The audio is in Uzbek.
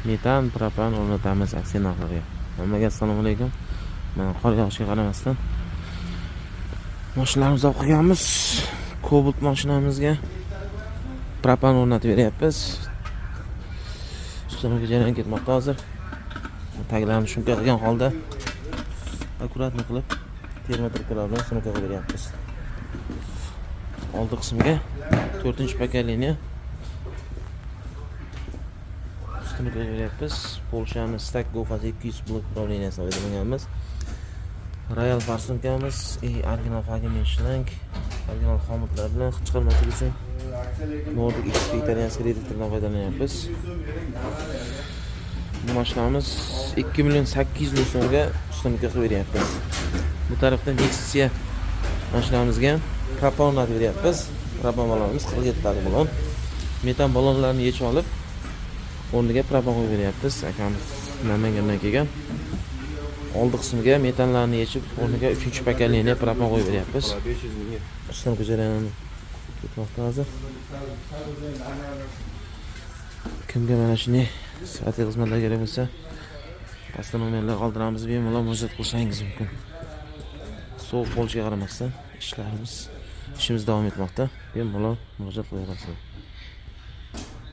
metan, propan o'rnatamiz aksiya narxlariga. Hammaga assalomu alaykum. Mana qor yog'ishiga qaramasdan mashinalarimizni olib kelganmiz. Cobalt mashinamizga propan o'rnatib beryapmiz. Ustiga jarayon ketmoqda hozir. Taglarini shunga qilgan holda akkuratni qilib termotrikalar bilan sumka qilib beryapmiz. Oldi qismiga 4-pokoleniya ustini beryapmiz. Polshani Stack Gofaz 200 blok upravleniyasini foydalanganmiz. Royal farsumkamiz, original Fagemenschlank, original xomutlar bilan chiqarmaslik uchun Nordic XP italyanskiy reduktordan foydalanyapmiz. Bu mashinamiz 2.800.000 so'mga ustunlikka qilib beryapmiz. Bu tarafda Nexia mashinamizga propan o'rnatib beryapmiz. Propan balonimiz 47 talik balon. Metan balonlarini yechib olib, o'rniga propan qo'yib beryapmiz. Akamiz Namangandan kelgan. Oldi qismiga metanlarni yechib, o'rniga 3-pokoleniya propan qo'yib beryapmiz. Ustidan jarayonni ketmoqda hozir. Kimga mana shunday sifatli xizmatlar kerak bo'lsa, pastdan nomerlar qoldiramiz, bemalol murojaat qilsangiz mumkin. Sovuq bo'lishiga qaramasdan ishimiz davom etmoqda. Bemalol murojaat qilaverasizlar.